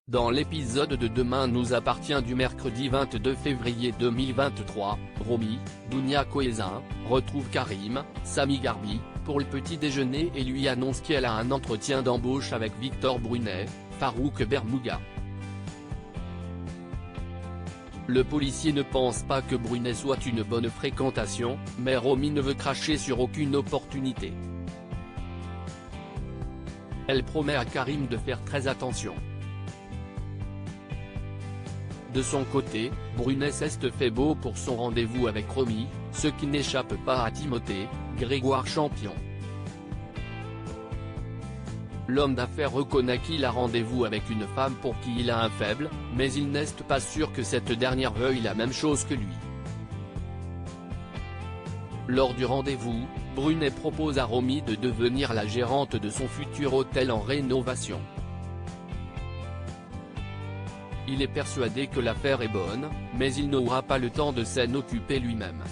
Dans l'épisode de Demain nous appartient du mercredi 22 février 2023, Romy, Dounia Cohézin, retrouve Karim, Sami Garbi, pour le petit déjeuner et lui annonce qu'elle a un entretien d'embauche avec Victor Brunet, Farouk Bermouga. Le policier ne pense pas que Brunet soit une bonne fréquentation, mais Romy ne veut cracher sur aucune opportunité. Elle promet à Karim de faire très attention. De son côté, Brunet s'est fait beau pour son rendez-vous avec Romy, ce qui n'échappe pas à Timothée, Grégoire Champion. L'homme d'affaires reconnaît qu'il a rendez-vous avec une femme pour qui il a un faible, mais il n'est pas sûr que cette dernière veuille la même chose que lui. Lors du rendez-vous, Brunet propose à Romy de devenir la gérante de son futur hôtel en rénovation. Il est persuadé que l'affaire est bonne, mais il n'aura pas le temps de s'en occuper lui-même.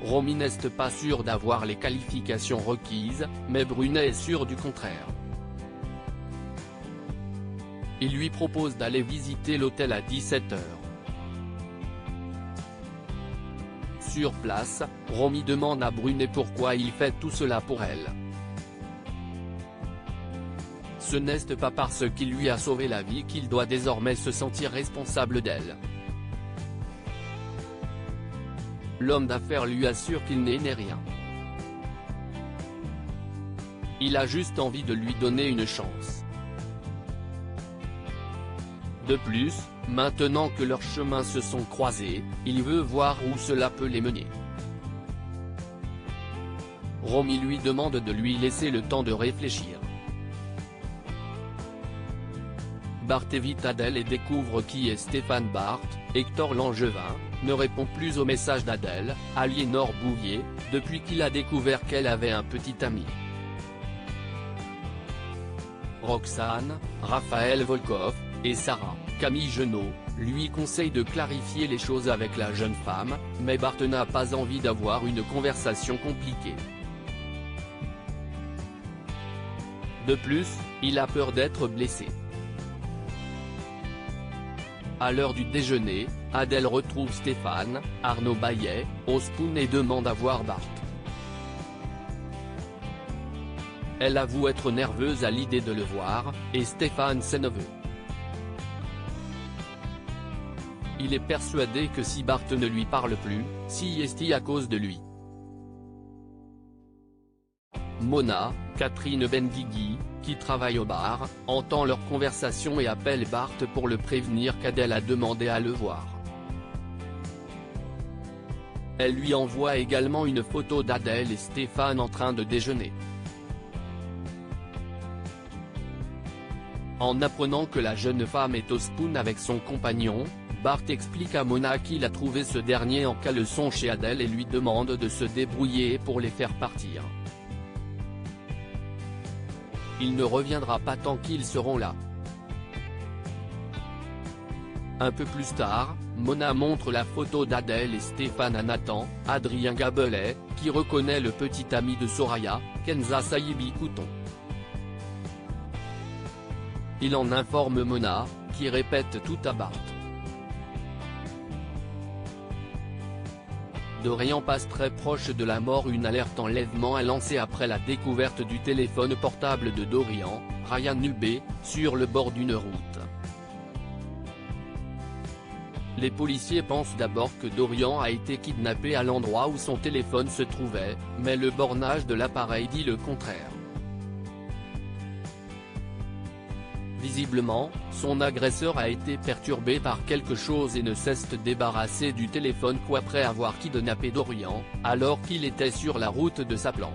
Romy n'est pas sûr d'avoir les qualifications requises, mais Brunet est sûr du contraire. Il lui propose d'aller visiter l'hôtel à 17 h. Sur place, Romy demande à Brunet pourquoi il fait tout cela pour elle. Ce n'est pas parce qu'il lui a sauvé la vie qu'il doit désormais se sentir responsable d'elle. L'homme d'affaires lui assure qu'il n'est rien. Il a juste envie de lui donner une chance. De plus, maintenant que leurs chemins se sont croisés, il veut voir où cela peut les mener. Romy lui demande de lui laisser le temps de réfléchir. Bart évite Adèle et découvre qui est Stéphane Bart. Hector Langevin ne répond plus aux messages d'Adèle, Aliénor Bouvier, depuis qu'il a découvert qu'elle avait un petit ami. Roxane, Raphaël Volkov, et Sarah, Camille Genot, lui conseillent de clarifier les choses avec la jeune femme, mais Bart n'a pas envie d'avoir une conversation compliquée. De plus, il a peur d'être blessé. À l'heure du déjeuner, Adèle retrouve Stéphane, Arnaud Baillet, au Spoon et demande à voir Bart. Elle avoue être nerveuse à l'idée de le voir, et Stéphane s'en veut. Il est persuadé que si Bart ne lui parle plus, c'est à cause de lui. Mona, Catherine Benguigui, qui travaille au bar, entend leur conversation et appelle Bart pour le prévenir qu'Adèle a demandé à le voir. Elle lui envoie également une photo d'Adèle et Stéphane en train de déjeuner. En apprenant que la jeune femme est au Spoon avec son compagnon, Bart explique à Mona qu'il a trouvé ce dernier en caleçon chez Adèle et lui demande de se débrouiller pour les faire partir. Il ne reviendra pas tant qu'ils seront là. Un peu plus tard, Mona montre la photo d'Adèle et Stéphane à Nathan, Adrien Gabelet, qui reconnaît le petit ami de Soraya, Kenza Saïbi Couton. Il en informe Mona, qui répète tout à Bart. Dorian passe très proche de la mort. Une alerte enlèvement est lancée après la découverte du téléphone portable de Dorian, Ryan Nubé, sur le bord d'une route. Les policiers pensent d'abord que Dorian a été kidnappé à l'endroit où son téléphone se trouvait, mais le bornage de l'appareil dit le contraire. Visiblement, son agresseur a été perturbé par quelque chose et ne s'est débarrassé du téléphone qu'après avoir kidnappé Dorian, alors qu'il était sur la route de sa planque.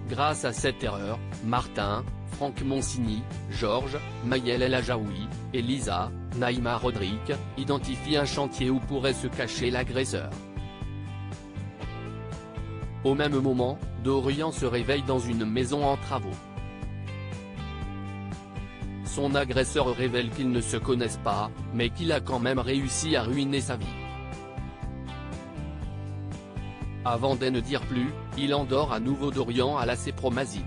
Grâce à cette erreur, Martin, Franck Monsigny, Georges, Maël El Ajaoui, et Lisa, Naïma Rodrigue, identifient un chantier où pourrait se cacher l'agresseur. Au même moment, Dorian se réveille dans une maison en travaux. Son agresseur révèle qu'ils ne se connaissent pas, mais qu'il a quand même réussi à ruiner sa vie. Avant de ne dire plus, il endort à nouveau Dorian à la cépromazine.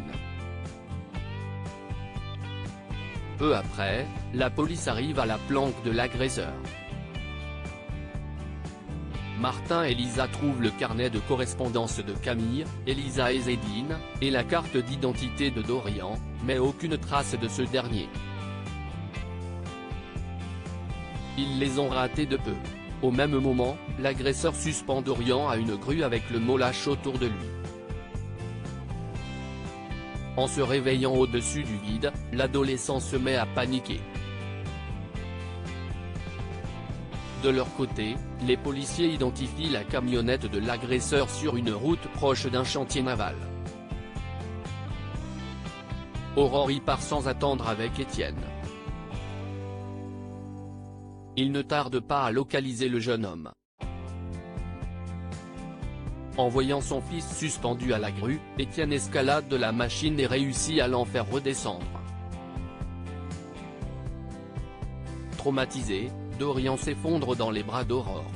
Peu après, la police arrive à la planque de l'agresseur. Martin et Lisa trouvent le carnet de correspondance de Camille, Elisa et Zédine, et la carte d'identité de Dorian, mais aucune trace de ce dernier. Ils les ont ratés de peu. Au même moment, l'agresseur suspend Dorian à une grue avec le molache autour de lui. En se réveillant au-dessus du vide, l'adolescent se met à paniquer. De leur côté, les policiers identifient la camionnette de l'agresseur sur une route proche d'un chantier naval. Aurore y part sans attendre avec Étienne. Il ne tarde pas à localiser le jeune homme. En voyant son fils suspendu à la grue, Étienne escalade de la machine et réussit à l'en faire redescendre. Traumatisé, Dorian s'effondre dans les bras d'Aurore.